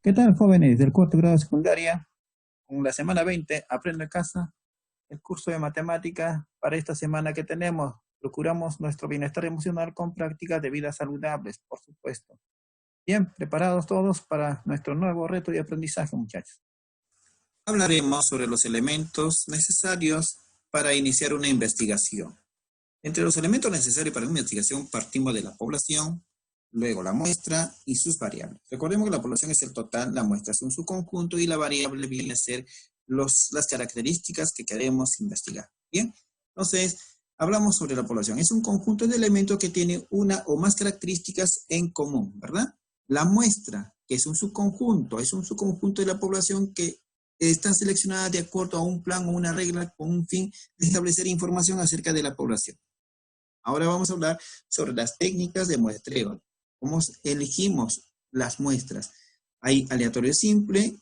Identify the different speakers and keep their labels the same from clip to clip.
Speaker 1: ¿Qué tal, jóvenes del cuarto grado de secundaria? Con la semana 20, Aprendo en Casa, el curso de matemática para esta semana que tenemos. Procuramos nuestro bienestar emocional con prácticas de vida saludables, por supuesto. Bien, preparados todos para nuestro nuevo reto de aprendizaje, muchachos.
Speaker 2: Hablaremos sobre los elementos necesarios para iniciar una investigación. Entre los elementos necesarios para una investigación partimos de la población, luego la muestra y sus variables. Recordemos que la población es el total, la muestra es un subconjunto y la variable viene a ser las características que queremos investigar. Bien, entonces hablamos sobre la población. Es un conjunto de elementos que tiene una o más características en común, ¿verdad? La muestra, que es un subconjunto de la población que está seleccionada de acuerdo a un plan o una regla con un fin de establecer información acerca de la población. Ahora vamos a hablar sobre las técnicas de muestreo. ¿Cómo elegimos las muestras? Hay aleatorio simple,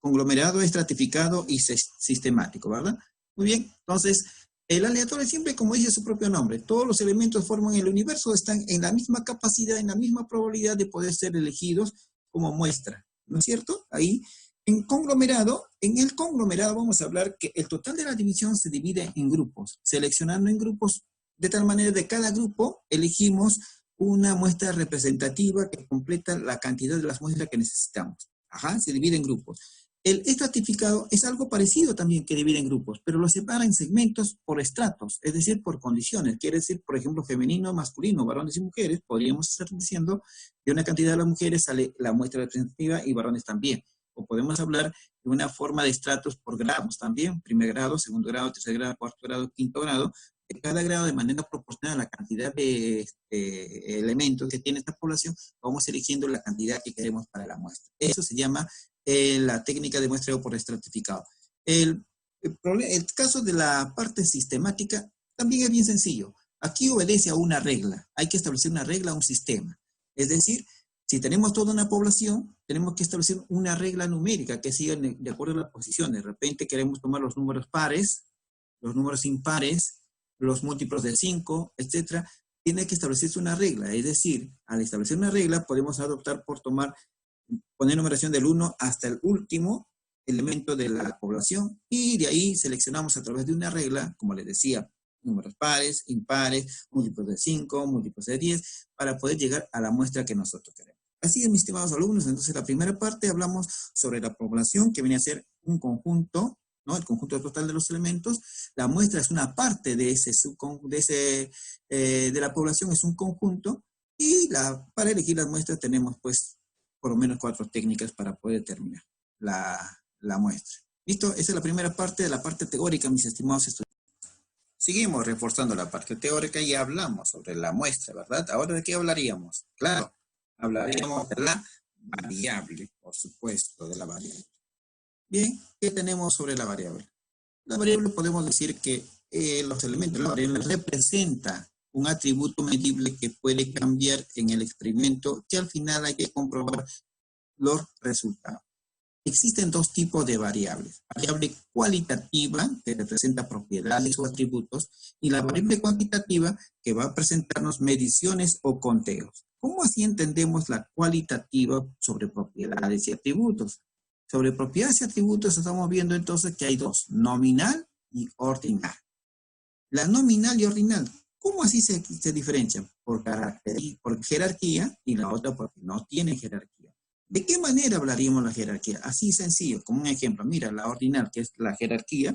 Speaker 2: conglomerado, estratificado y sistemático, ¿verdad? Muy bien, entonces, el aleatorio simple, como dice su propio nombre, todos los elementos que forman el universo están en la misma capacidad, en la misma probabilidad de poder ser elegidos como muestra, ¿no es cierto? Ahí, en el conglomerado vamos a hablar que el total de la división se divide en grupos, seleccionando en grupos de tal manera de cada grupo elegimos una muestra representativa que completa la cantidad de las muestras que necesitamos. Ajá, se divide en grupos. El estratificado es algo parecido también que divide en grupos, pero lo separa en segmentos por estratos, es decir, por condiciones. Quiere decir, por ejemplo, femenino, masculino, varones y mujeres. Podríamos estar diciendo de una cantidad de las mujeres sale la muestra representativa y varones también. O podemos hablar de una forma de estratos por grados también, primer grado, segundo grado, tercer grado, cuarto grado, quinto grado, de cada grado de manera proporcional a la cantidad de elementos que tiene esta población, vamos eligiendo la cantidad que queremos para la muestra. Eso se llama la técnica de muestreo por estratificado. El caso de la parte sistemática también es bien sencillo. Aquí obedece a una regla. Hay que establecer una regla, un sistema. Es decir, si tenemos toda una población, tenemos que establecer una regla numérica que siga de acuerdo a la posición. De repente queremos tomar los números pares, los números impares, los múltiplos de 5, etcétera. Tiene que establecerse una regla. Es decir, al establecer una regla, podemos adoptar por poner numeración del 1 hasta el último elemento de la población y de ahí seleccionamos a través de una regla, como les decía, números pares, impares, múltiplos de 5, múltiplos de 10, para poder llegar a la muestra que nosotros queremos. Así es, mis estimados alumnos, entonces la primera parte hablamos sobre la población, que viene a ser un conjunto, ¿no? El conjunto total de los elementos. La muestra es una parte de de la población, es un conjunto, y para elegir las muestras tenemos pues por lo menos 4 técnicas para poder determinar la muestra. ¿Listo? Esa es la primera parte de la parte teórica, mis estimados estudiantes. Seguimos reforzando la parte teórica y hablamos sobre la muestra, ¿verdad? Ahora, ¿de qué hablaríamos? Claro, hablaríamos de la variable, por supuesto, de la variable. Bien, ¿qué tenemos sobre la variable? La variable podemos decir que los elementos de la variable representa un atributo medible que puede cambiar en el experimento, que al final hay que comprobar los resultados. Existen dos tipos de variables. Variable cualitativa, que representa propiedades o atributos, y la variable cuantitativa, que va a presentarnos mediciones o conteos. ¿Cómo así entendemos la cualitativa sobre propiedades y atributos? Sobre propiedades y atributos estamos viendo entonces que hay dos, nominal y ordinal. La nominal y ordinal, ¿cómo así se diferencian? Por jerarquía y la otra porque no tiene jerarquía. ¿De qué manera hablaríamos la jerarquía? Así sencillo, como un ejemplo. Mira, la ordinal, que es la jerarquía.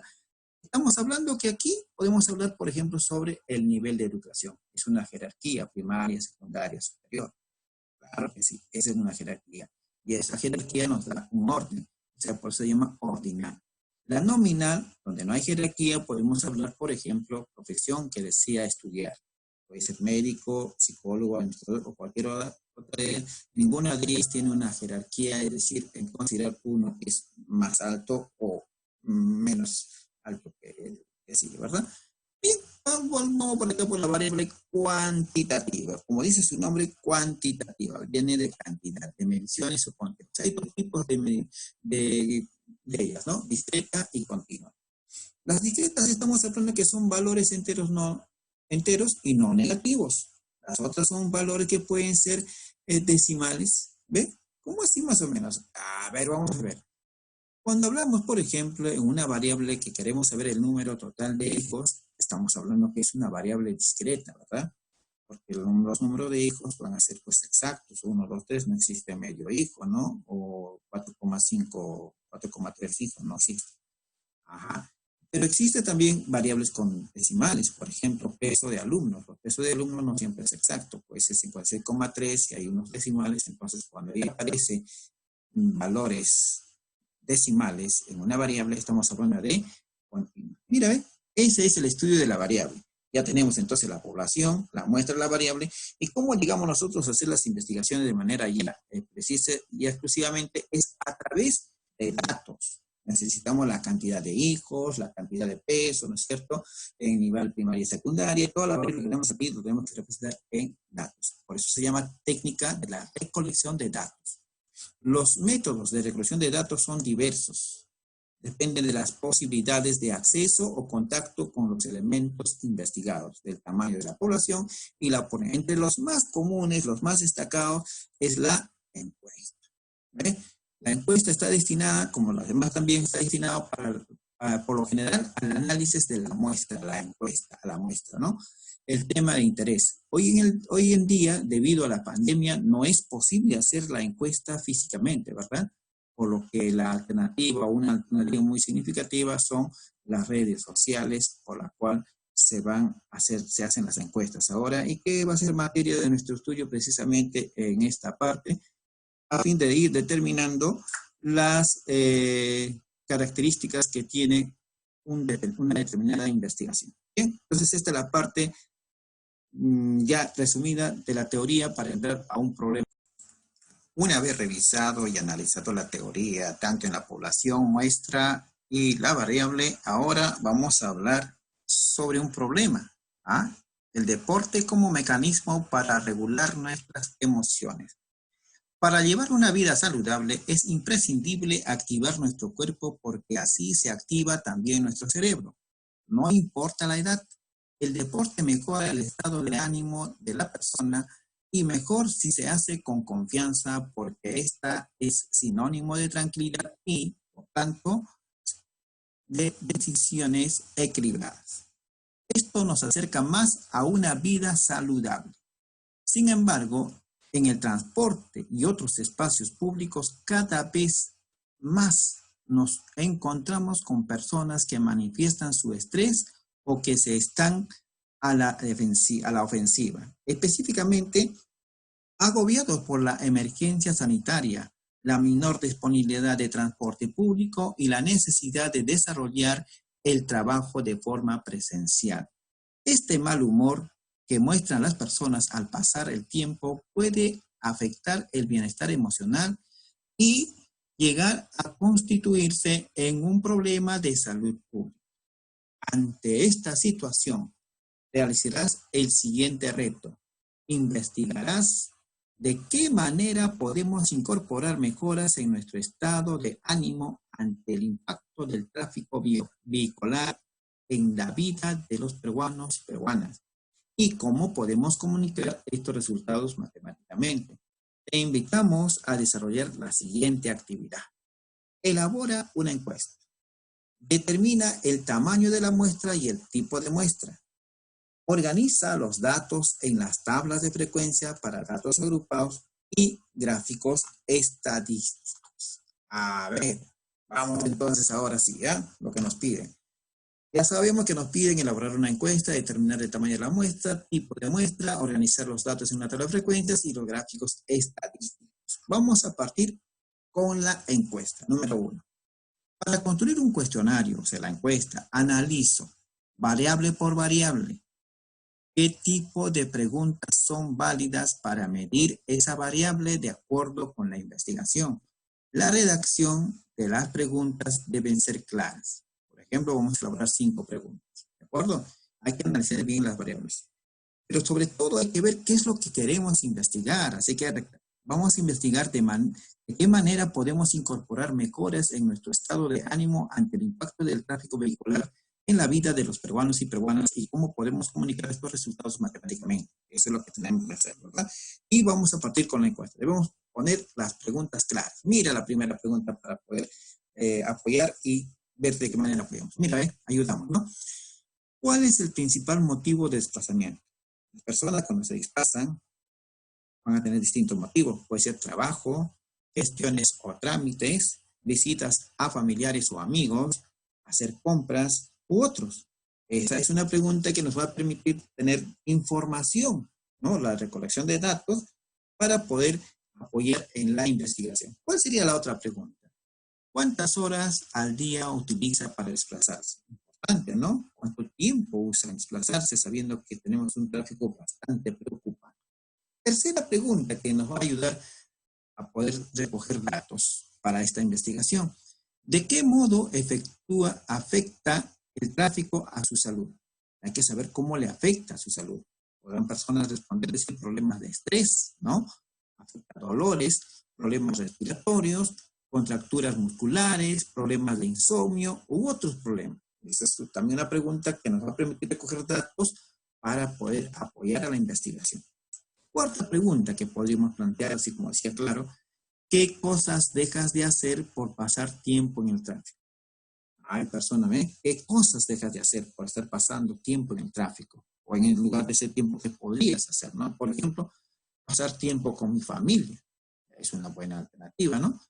Speaker 2: Estamos hablando que aquí podemos hablar, por ejemplo, sobre el nivel de educación. Es una jerarquía primaria, secundaria, superior. Claro que sí, esa es una jerarquía. Y esa jerarquía nos da un orden. O sea, por eso se llama ordinal. La nominal, donde no hay jerarquía, podemos hablar, por ejemplo, profesión que desea estudiar. Puede ser médico, psicólogo, administrador o cualquier otra de ellas. Ninguna de ellas tiene una jerarquía, es decir, en considerar uno que es más alto o menos alto que sigue, ¿verdad? Bien, vamos por acá por la variable cuantitativa. Como dice su nombre, cuantitativa. Viene de cantidad, de mediciones o conteos. Hay dos tipos de ellas, ¿no? Discreta y continua. Las discretas estamos hablando que son valores enteros y no negativos. Las otras son valores que pueden ser decimales, ¿ve? ¿Cómo así más o menos? A ver, vamos a ver. Cuando hablamos, por ejemplo, en una variable que queremos saber el número total de hijos, estamos hablando que es una variable discreta, ¿verdad? Porque los números de hijos van a ser pues exactos, 1, 2, 3, no existe medio hijo, ¿no? O 4,5, 4,3 hijos, no existe. Ajá. Pero existe también variables con decimales, por ejemplo, peso de alumnos. El peso de alumnos no siempre es exacto, puede ser 56,3 y hay unos decimales, entonces cuando ahí aparece valores decimales en una variable, estamos hablando de continua. Mira, ¿ve? Ese es el estudio de la variable. Ya tenemos entonces la población, la muestra de la variable, y cómo llegamos nosotros a hacer las investigaciones de manera ya precisa y exclusivamente es a través de datos. Necesitamos la cantidad de hijos, la cantidad de peso, ¿no es cierto? En nivel primaria y secundaria, toda la variable que tenemos aquí lo tenemos que representar en datos. Por eso se llama técnica de la recolección de datos. Los métodos de recolección de datos son diversos. Dependen de las posibilidades de acceso o contacto con los elementos investigados, del tamaño de la población y la ponen. Entre los más comunes, los más destacados, es la encuesta. ¿Ve? La encuesta está destinada, como las demás también, está destinada por lo general al análisis de la muestra, a la muestra, ¿no? El tema de interés. Hoy en día, debido a la pandemia, no es posible hacer la encuesta físicamente, ¿verdad? Por lo que la alternativa, una alternativa muy significativa son las redes sociales por la cual se hacen las encuestas ahora y que va a ser materia de nuestro estudio precisamente en esta parte a fin de ir determinando las características que tiene una determinada investigación. Bien, entonces esta es la parte ya resumida de la teoría para entrar a un problema. Una vez revisado y analizado la teoría, tanto en la población, muestra y la variable, ahora vamos a hablar sobre un problema. ¿Ah? El deporte como mecanismo para regular nuestras emociones. Para llevar una vida saludable es imprescindible activar nuestro cuerpo porque así se activa también nuestro cerebro. No importa la edad, el deporte mejora el estado de ánimo de la persona y mejor si se hace con confianza porque esta es sinónimo de tranquilidad y, por tanto, de decisiones equilibradas. Esto nos acerca más a una vida saludable. Sin embargo, en el transporte y otros espacios públicos, cada vez más nos encontramos con personas que manifiestan su estrés o que se están a la ofensiva. Específicamente, agobiados por la emergencia sanitaria, la menor disponibilidad de transporte público y la necesidad de desarrollar el trabajo de forma presencial. Este mal humor que muestran las personas al pasar el tiempo puede afectar el bienestar emocional y llegar a constituirse en un problema de salud pública. Ante esta situación, realizarás el siguiente reto. Investigarás de qué manera podemos incorporar mejoras en nuestro estado de ánimo ante el impacto del tráfico vehicular en la vida de los peruanos y peruanas y cómo podemos comunicar estos resultados matemáticamente. Te invitamos a desarrollar la siguiente actividad. Elabora una encuesta. Determina el tamaño de la muestra y el tipo de muestra. Organiza los datos en las tablas de frecuencia para datos agrupados y gráficos estadísticos. A ver, vamos entonces ahora sí, ¿ya? Lo que nos piden. Ya sabemos que nos piden elaborar una encuesta, determinar el tamaño de la muestra, tipo de muestra, organizar los datos en una tabla de frecuencias y los gráficos estadísticos. Vamos a partir con la encuesta, número 1. Para construir un cuestionario, o sea, la encuesta, analizo variable por variable. ¿Qué tipo de preguntas son válidas para medir esa variable de acuerdo con la investigación? La redacción de las preguntas deben ser claras. Por ejemplo, vamos a elaborar 5 preguntas. ¿De acuerdo? Hay que analizar bien las variables. Pero sobre todo hay que ver qué es lo que queremos investigar. Así que vamos a investigar de qué manera podemos incorporar mejoras en nuestro estado de ánimo ante el impacto del tráfico vehicular en la vida de los peruanos y peruanas y cómo podemos comunicar estos resultados matemáticamente. Eso es lo que tenemos que hacer, ¿verdad? Y vamos a partir con la encuesta. Debemos poner las preguntas claras. Mira la primera pregunta para poder apoyar y ver de qué manera apoyamos. Mira, ayudamos, ¿no? ¿Cuál es el principal motivo de desplazamiento? Las personas cuando se desplazan van a tener distintos motivos. Puede ser trabajo, gestiones o trámites, visitas a familiares o amigos, hacer compras u otros. Esa es una pregunta que nos va a permitir tener información, ¿no? La recolección de datos para poder apoyar en la investigación. ¿Cuál sería la otra pregunta? ¿Cuántas horas al día utiliza para desplazarse? Importante, ¿no? ¿Cuánto tiempo usa en desplazarse sabiendo que tenemos un tráfico bastante preocupante? Tercera pregunta que nos va a ayudar a poder recoger datos para esta investigación. ¿De qué modo afecta el tráfico a su salud? Hay que saber cómo le afecta a su salud. Podrán personas responder decir problemas de estrés, ¿no? Afecta dolores, problemas respiratorios, contracturas musculares, problemas de insomnio u otros problemas. Esa es también una pregunta que nos va a permitir recoger datos para poder apoyar a la investigación. Cuarta pregunta que podríamos plantear, así como decía Claro, ¿qué cosas dejas de hacer por pasar tiempo en el tráfico? Ay, persona, ¿qué cosas dejas de hacer por estar pasando tiempo en el tráfico? O en el lugar de ese tiempo que podrías hacer, ¿no? Por ejemplo, pasar tiempo con mi familia. Es una buena alternativa, ¿no?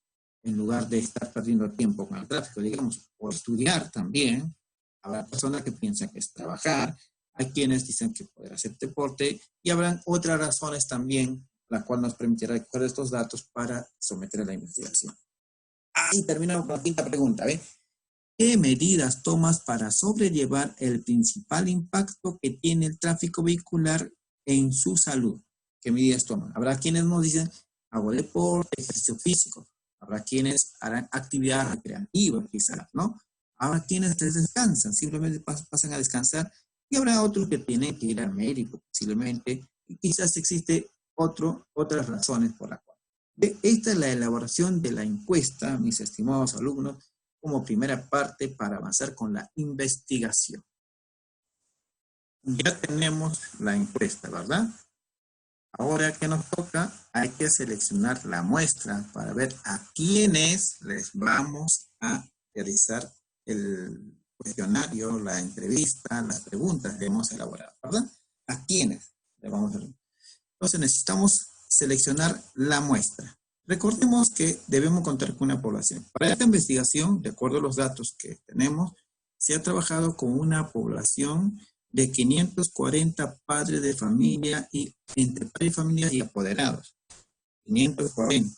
Speaker 2: En lugar de estar perdiendo tiempo con el tráfico, digamos, o estudiar también. Habrá personas que piensan que es trabajar, hay quienes dicen que poder hacer deporte, y habrán otras razones también, la cual nos permitirá recoger estos datos para someter a la investigación. Y terminamos con la quinta pregunta, ¿ve? ¿Qué medidas tomas para sobrellevar el principal impacto que tiene el tráfico vehicular en su salud? ¿Qué medidas toman? Habrá quienes nos dicen, hago deporte, ejercicio físico. Habrá quienes harán actividad recreativa, quizás, ¿no? Habrá quienes descansan, simplemente pasan a descansar. Y habrá otros que tienen que ir al médico, posiblemente. Y quizás existe otras razones por las cuales. Esta es la elaboración de la encuesta, mis estimados alumnos, como primera parte para avanzar con la investigación. Ya tenemos la encuesta, ¿verdad? Ahora que nos toca, hay que seleccionar la muestra para ver a quiénes les vamos a realizar el cuestionario, la entrevista, las preguntas que hemos elaborado, ¿verdad? ¿A quiénes le vamos a hacer? Entonces necesitamos seleccionar la muestra. Recordemos que debemos contar con una población. Para esta investigación, de acuerdo a los datos que tenemos, se ha trabajado con una población de 540 padres de familia y entre padres de familia y apoderados. 540.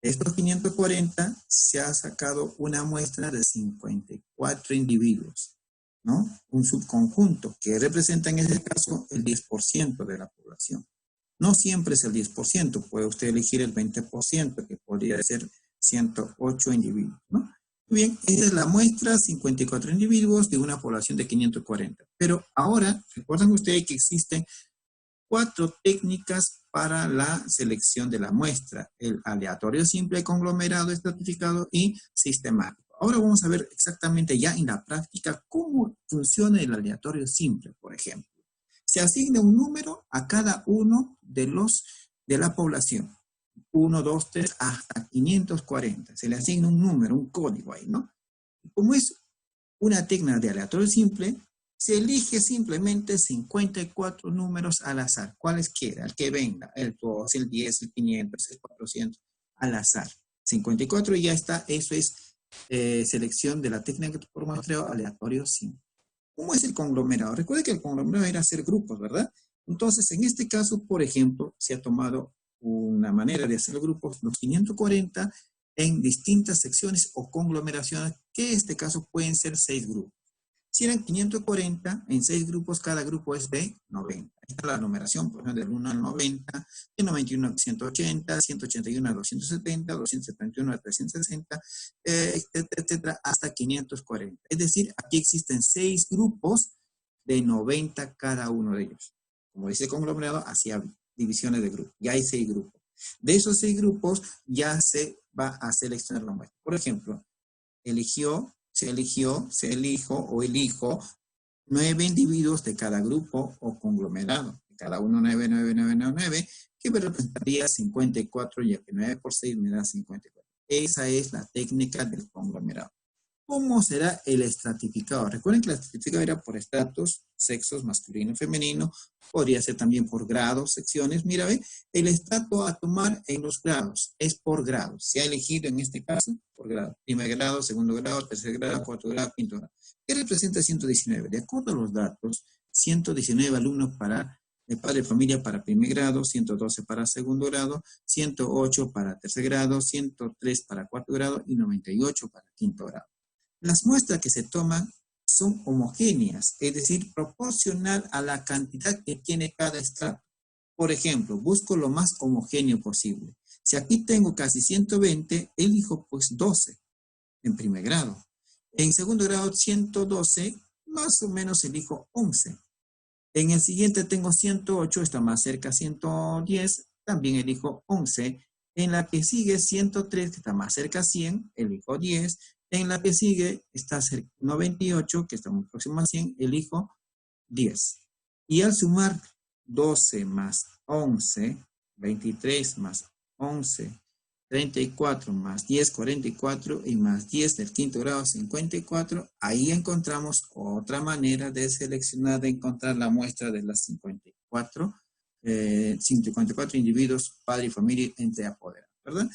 Speaker 2: De estos 540 se ha sacado una muestra de 54 individuos, ¿no? Un subconjunto que representa en este caso el 10% de la población. No siempre es el 10%, puede usted elegir el 20%, que podría ser 108 individuos, ¿no? Muy bien, esta es la muestra, 54 individuos de una población de 540. Pero ahora, recuerden ustedes que existen 4 técnicas para la selección de la muestra: el aleatorio simple, conglomerado, estratificado y sistemático. Ahora vamos a ver exactamente ya en la práctica cómo funciona el aleatorio simple, por ejemplo. Se asigna un número a cada uno de la población. 1, 2, 3, hasta 540. Se le asigna un número, un código ahí, ¿no? Como es una técnica de aleatorio simple, se elige simplemente 54 números al azar. ¿Cuáles quiera? El que venga, el 2, el 10, el 500, el 400, al azar. 54 y ya está. Eso es selección de la técnica por muestreo aleatorio simple. ¿Cómo es el conglomerado? Recuerde que el conglomerado era hacer grupos, ¿verdad? Entonces, en este caso, por ejemplo, se ha tomado una manera de hacer grupos, los 540, en distintas secciones o conglomeraciones, que en este caso pueden ser 6 grupos. Si eran 540, en 6 grupos, cada grupo es de 90. Esta es la numeración, por ejemplo, del 1 al 90, de 91 a 180, 181 a 270, 271 a 360, etcétera, hasta 540. Es decir, aquí existen 6 grupos de 90 cada uno de ellos. Como dice el conglomerado, hacía divisiones de grupos. Ya hay 6 grupos. De esos 6 grupos ya se va a seleccionar la muestra. Por ejemplo, se elijo o elijo 9 individuos de cada grupo o conglomerado. Cada uno 9, 9, 9, 9, 9, que me representaría 54, ya que 9 por 6 me da 54. Esa es la técnica del conglomerado. ¿Cómo será el estratificado? Recuerden que el estratificado era por estratos, sexos, masculino y femenino. Podría ser también por grados, secciones. Mira, ve, el estrato a tomar en los grados es por grado. Se ha elegido en este caso por grado. Primer grado, segundo grado, tercer grado, cuarto grado, quinto grado. ¿Qué representa 119? De acuerdo a los datos, 119 alumnos para el padre de familia para primer grado, 112 para segundo grado, 108 para tercer grado, 103 para cuarto grado y 98 para quinto grado. Las muestras que se toman son homogéneas, es decir, proporcional a la cantidad que tiene cada estrato. Por ejemplo, busco lo más homogéneo posible. Si aquí tengo casi 120, elijo pues 12 en primer grado. En segundo grado, 112, más o menos elijo 11. En el siguiente tengo 108, está más cerca 110, también elijo 11. En la que sigue 103, que está más cerca 100, elijo 10. En la que sigue está 98, que está muy próximo a 100, elijo 10. Y al sumar 12 más 11, 23 más 11, 34 más 10, 44 y más 10 del quinto grado, 54. Ahí encontramos otra manera de seleccionar, de encontrar la muestra de las 54 individuos, padre y familia entre apoderados, ¿verdad?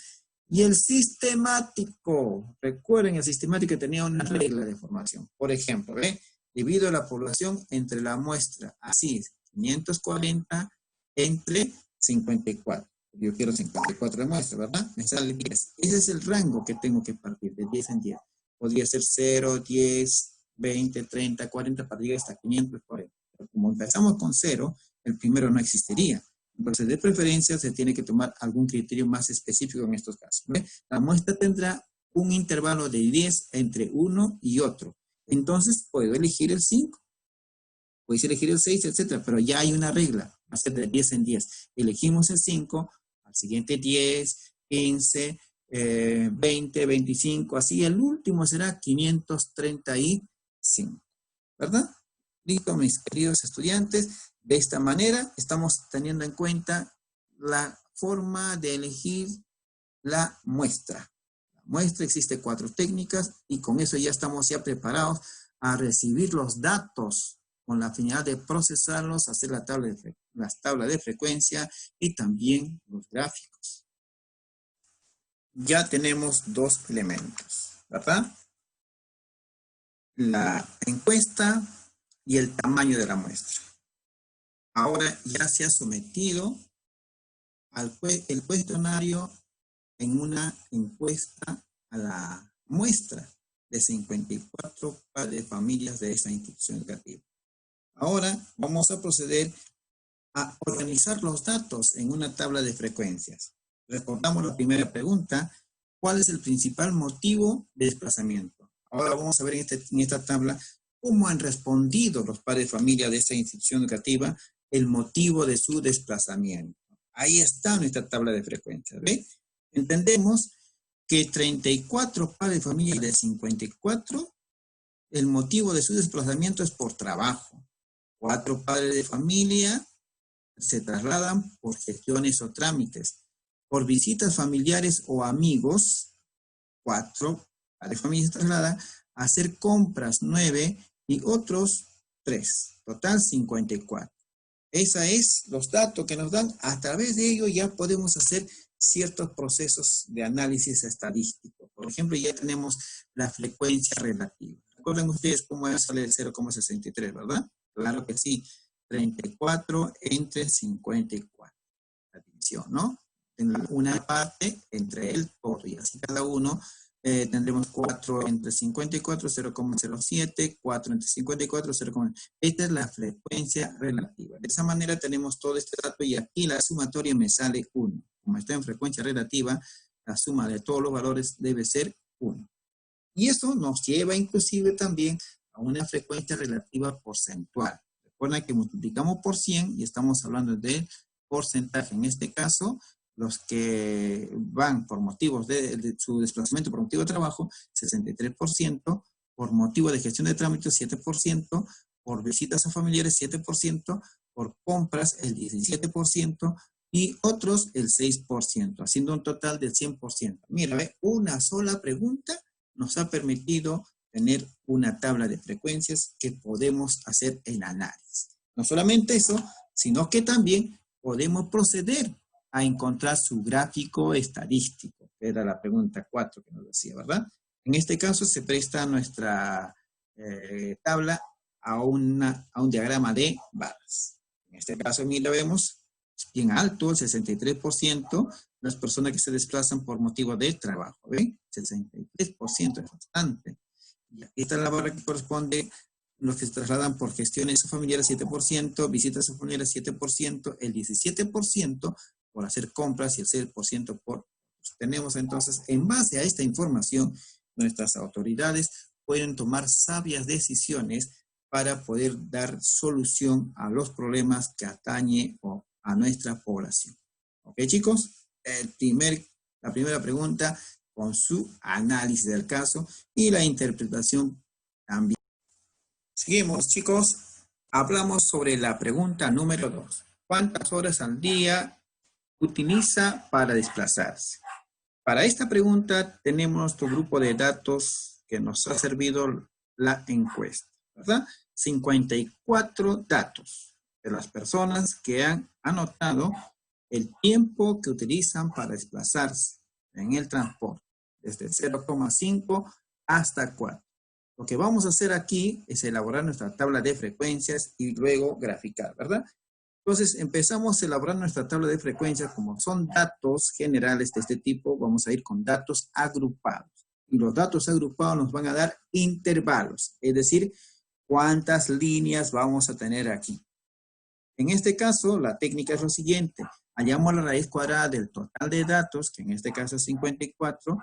Speaker 2: Y el sistemático, recuerden, el sistemático tenía una regla de formación. Por ejemplo, divido la población entre la muestra, así es, 540 entre 54. Yo quiero 54 de muestra, ¿verdad? Me sale 10. Ese es el rango que tengo que partir, de 10 en 10. Podría ser 0, 10, 20, 30, 40, para llegar hasta 540. Pero como empezamos con 0, el primero no existiría. Entonces, de preferencia, se tiene que tomar algún criterio más específico en estos casos. ¿Ve? La muestra tendrá un intervalo de 10 entre uno y otro. Entonces, puedo elegir el 5, puedo elegir el 6, etc. Pero ya hay una regla, va a ser de 10 en 10. Elegimos el 5, al siguiente 10, 15, 20, 25, así. El último será 535, ¿verdad? Listo, mis queridos estudiantes. De esta manera estamos teniendo en cuenta la forma de elegir la muestra. La muestra existe 4 técnicas y con eso ya estamos ya preparados a recibir los datos con la finalidad de procesarlos, hacer las tablas de frecuencia y también los gráficos. Ya tenemos 2 elementos, ¿verdad? La encuesta y el tamaño de la muestra. Ahora ya se ha sometido el cuestionario en una encuesta a la muestra de 54 padres de familias de esta institución educativa. Ahora vamos a proceder a organizar los datos en una tabla de frecuencias. Respondamos la primera pregunta: ¿cuál es el principal motivo de desplazamiento? Ahora vamos a ver en esta tabla cómo han respondido los padres de familia de esta institución educativa el motivo de su desplazamiento. Ahí está nuestra tabla de frecuencias, ¿ve? Entendemos que 34 padres de familia de 54, el motivo de su desplazamiento es por trabajo. 4 padres de familia se trasladan por gestiones o trámites. Por visitas familiares o amigos, 4 padres de familia se trasladan a hacer compras, 9, y otros 3. Total 54. Esos es los datos que nos dan. A través de ello ya podemos hacer ciertos procesos de análisis estadístico. Por ejemplo, ya tenemos la frecuencia relativa. ¿Recuerden ustedes cómo sale el 0,63, verdad? Claro que sí. 34 entre 54. La división, ¿no? En una parte entre el todo y así cada uno. Tendremos 4 entre 54, 0,07, 4 entre 54, 0,... Esta es la frecuencia relativa. De esa manera tenemos todo este dato y aquí la sumatoria me sale 1. Como está en frecuencia relativa, la suma de todos los valores debe ser 1. Y esto nos lleva inclusive también a una frecuencia relativa porcentual. Recuerden que multiplicamos por 100 y estamos hablando de porcentaje. En este caso, los que van por motivos de su desplazamiento por motivo de trabajo, 63%, por motivo de gestión de trámites 7%, por visitas a familiares 7%, por compras el 17% y otros el 6%, haciendo un total del 100%. Mira, ¿ve? Una sola pregunta nos ha permitido tener una tabla de frecuencias que podemos hacer el análisis. No solamente eso, sino que también podemos proceder a encontrar su gráfico estadístico, que era la pregunta 4 que nos decía, ¿verdad? En este caso se presta nuestra tabla a un diagrama de barras. En este caso, mira, vemos bien alto, el 63%, las personas que se desplazan por motivo de trabajo, ¿ven? 63% es bastante. Y aquí está la barra que corresponde los que se trasladan por gestiones familiares 7%, visitas familiares 7%, el 17% por hacer compras y el 6% por... Tenemos entonces, en base a esta información, nuestras autoridades pueden tomar sabias decisiones para poder dar solución a los problemas que atañe a nuestra población. ¿Ok, chicos? La primera pregunta con su análisis del caso y la interpretación también. Seguimos, chicos. Hablamos sobre la pregunta número 2. ¿Cuántas horas al día utiliza para desplazarse? Para esta pregunta tenemos nuestro grupo de datos que nos ha servido la encuesta, ¿verdad? 54 datos de las personas que han anotado el tiempo que utilizan para desplazarse en el transporte, desde 0,5 hasta 4. Lo que vamos a hacer aquí es elaborar nuestra tabla de frecuencias y luego graficar, ¿verdad? Entonces, empezamos a elaborar nuestra tabla de frecuencias. Como son datos generales de este tipo, vamos a ir con datos agrupados. Y los datos agrupados nos van a dar intervalos, es decir, cuántas líneas vamos a tener aquí. En este caso, la técnica es lo siguiente. Hallamos la raíz cuadrada del total de datos, que en este caso es 54,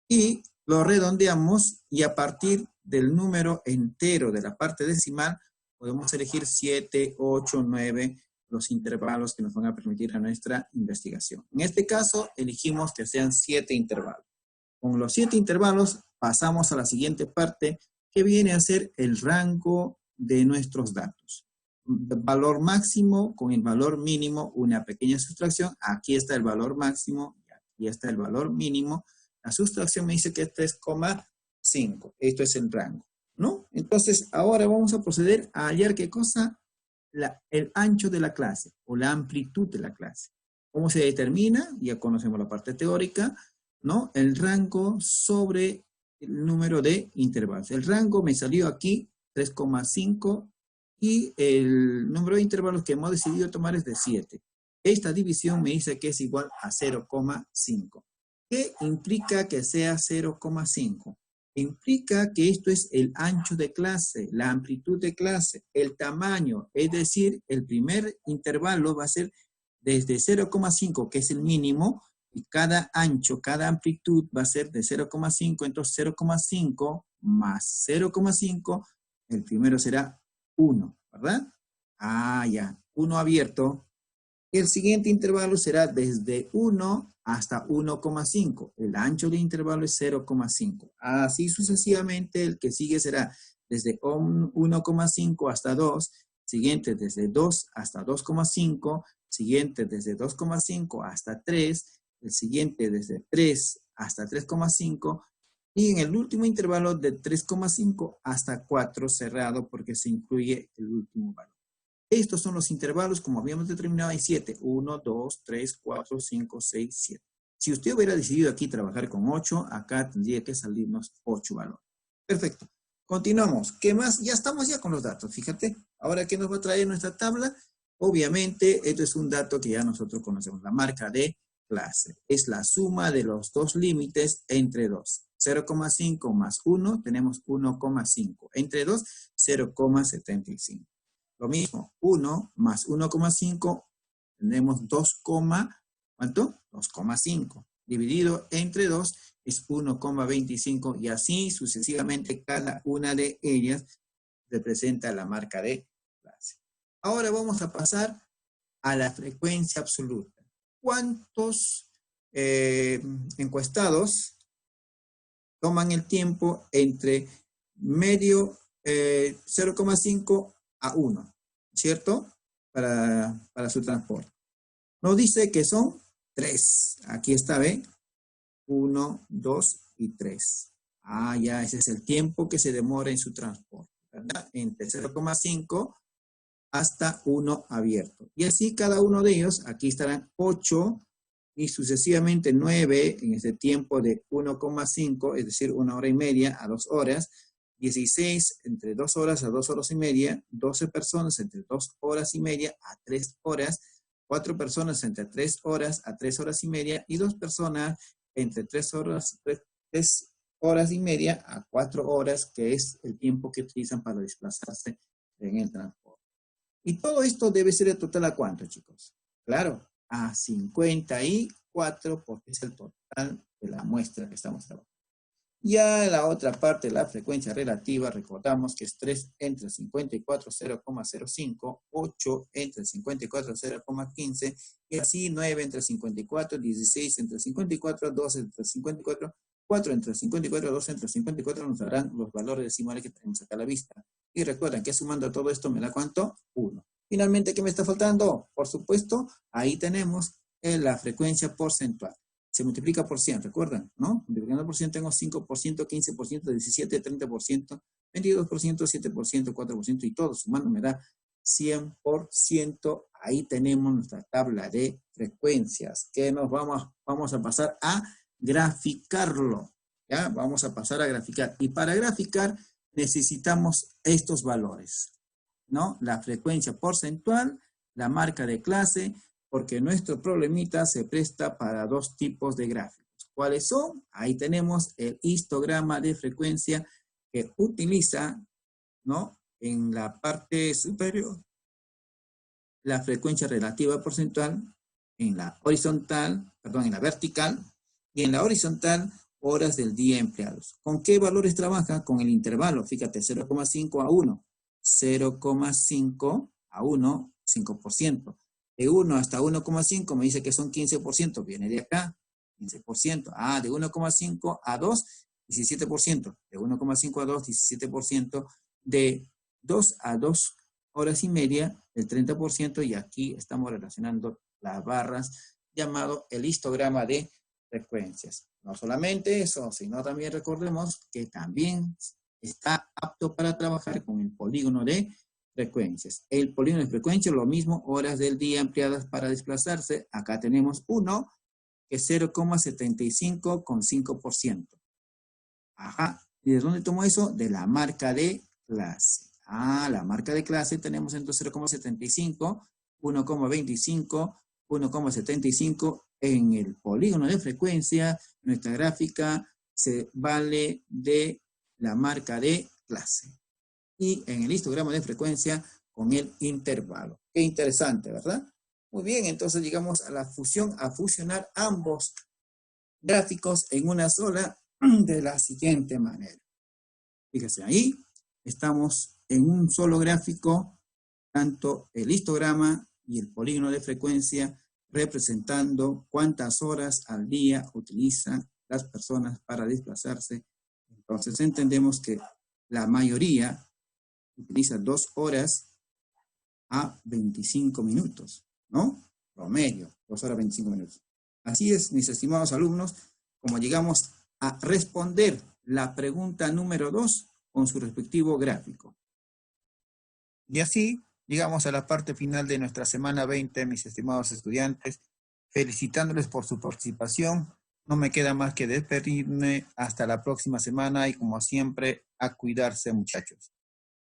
Speaker 2: y lo redondeamos y a partir del número entero de la parte decimal, podemos elegir 7, 8, 9, los intervalos que nos van a permitir a nuestra investigación. En este caso, elegimos que sean 7 intervalos. Con los 7 intervalos, pasamos a la siguiente parte, que viene a ser el rango de nuestros datos. Valor máximo con el valor mínimo, una pequeña sustracción. Aquí está el valor máximo y aquí está el valor mínimo. La sustracción me dice que es 3,5. Esto es el rango, ¿no? Entonces, ahora vamos a proceder a hallar ¿qué cosa? El ancho de la clase o la amplitud de la clase. ¿Cómo se determina? Ya conocemos la parte teórica, ¿no? El rango sobre el número de intervalos. El rango me salió aquí 3,5 y el número de intervalos que hemos decidido tomar es de 7. Esta división me dice que es igual a 0,5. ¿Qué implica que sea 0,5? Implica que esto es el ancho de clase, la amplitud de clase, el tamaño, es decir, el primer intervalo va a ser desde 0,5, que es el mínimo, y cada ancho, cada amplitud va a ser de 0,5, entonces 0,5 más 0,5, el primero será 1, ¿verdad? Ah, ya, 1 abierto. El siguiente intervalo será desde 1 hasta 1,5. El ancho del intervalo es 0,5. Así sucesivamente, el que sigue será desde 1,5 hasta 2, siguiente desde 2 hasta 2,5, siguiente desde 2,5 hasta 3, el siguiente desde 3 hasta 3,5 y en el último intervalo de 3,5 hasta 4 cerrado porque se incluye el último valor. Estos son los intervalos, como habíamos determinado, hay 7. 1, 2, 3, 4, 5, 6, 7. Si usted hubiera decidido aquí trabajar con 8, acá tendría que salirnos 8 valores. Perfecto. Continuamos. ¿Qué más? Ya estamos ya con los datos, fíjate. Ahora, ¿qué nos va a traer nuestra tabla? Obviamente, esto es un dato que ya nosotros conocemos, la marca de clase. Es la suma de los dos límites entre 2. 0,5 más 1, tenemos 1,5. Entre 2, 0,75. Lo mismo, 1 más 1,5, tenemos 2, ¿cuánto? 2,5. Dividido entre 2 es 1,25 y así sucesivamente cada una de ellas representa la marca de clase. Ahora vamos a pasar a la frecuencia absoluta. ¿Cuántos encuestados toman el tiempo entre medio 0,5 a 1, ¿cierto? Para su transporte. Nos dice que son 3. Aquí está, ¿ve? 1, 2 y 3. Ah, ya, ese es el tiempo que se demora en su transporte, ¿verdad? Entre 0,5 hasta 1 abierto. Y así cada uno de ellos, aquí estarán 8 y sucesivamente 9 en este tiempo de 1,5, es decir, 1 hora y media a 2 horas, 16 entre 2 horas a 2 horas y media, 12 personas entre 2 horas y media a 3 horas, 4 personas entre 3 horas a 3 horas y media y 2 personas entre 3 horas y media a 4 horas, que es el tiempo que utilizan para desplazarse en el transporte. Y todo esto debe ser el total ¿a cuánto, chicos? Claro, a 54, porque es el total de la muestra que estamos trabajando. Ya la otra parte, la frecuencia relativa, recordamos que es 3 entre 54, 0,05, 8 entre 54, 0,15, y así 9 entre 54, 16 entre 54, 12 entre 54, 4 entre 54, 2 entre 54 nos darán los valores decimales que tenemos acá a la vista. Y recuerden que sumando todo esto me da ¿cuánto? 1. Finalmente, ¿qué me está faltando? Por supuesto, ahí tenemos la frecuencia porcentual. Se multiplica por 100, ¿recuerdan? ¿No? Multiplicando por 100 tengo 5%, 15%, 17%, 30%, 22%, 7%, 4% y todo sumando me da 100%. Ahí tenemos nuestra tabla de frecuencias que nos vamos a pasar a graficarlo. ¿Ya? Vamos a pasar a graficar. Y para graficar necesitamos estos valores, ¿no? La frecuencia porcentual, la marca de clase, porque nuestro problemita se presta para dos tipos de gráficos. ¿Cuáles son? Ahí tenemos el histograma de frecuencia que utiliza, ¿no? En la parte superior, la frecuencia relativa porcentual, en la horizontal, perdón, en la vertical, y en la horizontal, horas del día empleados. ¿Con qué valores trabaja? Con el intervalo, fíjate, 0,5 a 1. 0,5 a 1, 5%. De 1 hasta 1,5 me dice que son 15%, viene de acá, 15%. Ah, de 1,5 a 2, 17%. De 1,5 a 2, 17%. De 2 a 2 horas y media, el 30%. Y aquí estamos relacionando las barras, llamado el histograma de frecuencias. No solamente eso, sino también recordemos que también está apto para trabajar con el polígono de frecuencias. El polígono de frecuencias, lo mismo, horas del día empleadas para desplazarse. Acá tenemos uno, que es 0,75 con 5%. Ajá. ¿Y de dónde tomo eso? De la marca de clase. Ah, la marca de clase tenemos entonces 0,75, 1,25, 1,75. En el polígono de frecuencia, nuestra gráfica se vale de la marca de clase. Y en el histograma de frecuencia con el intervalo. Qué interesante, ¿verdad? Muy bien, entonces llegamos a la fusión, a fusionar ambos gráficos en una sola de la siguiente manera. Fíjense ahí, estamos en un solo gráfico, tanto el histograma y el polígono de frecuencia, representando cuántas horas al día utilizan las personas para desplazarse. Entonces entendemos que la mayoría utiliza 2 horas a 25 minutos, ¿no? Promedio, 2 horas 25 minutos. Así es, mis estimados alumnos, como llegamos a responder la pregunta número 2 con su respectivo gráfico.
Speaker 1: Y así llegamos a la parte final de nuestra semana 20, mis estimados estudiantes, felicitándoles por su participación. No me queda más que despedirme hasta la próxima semana y como siempre, a cuidarse, muchachos.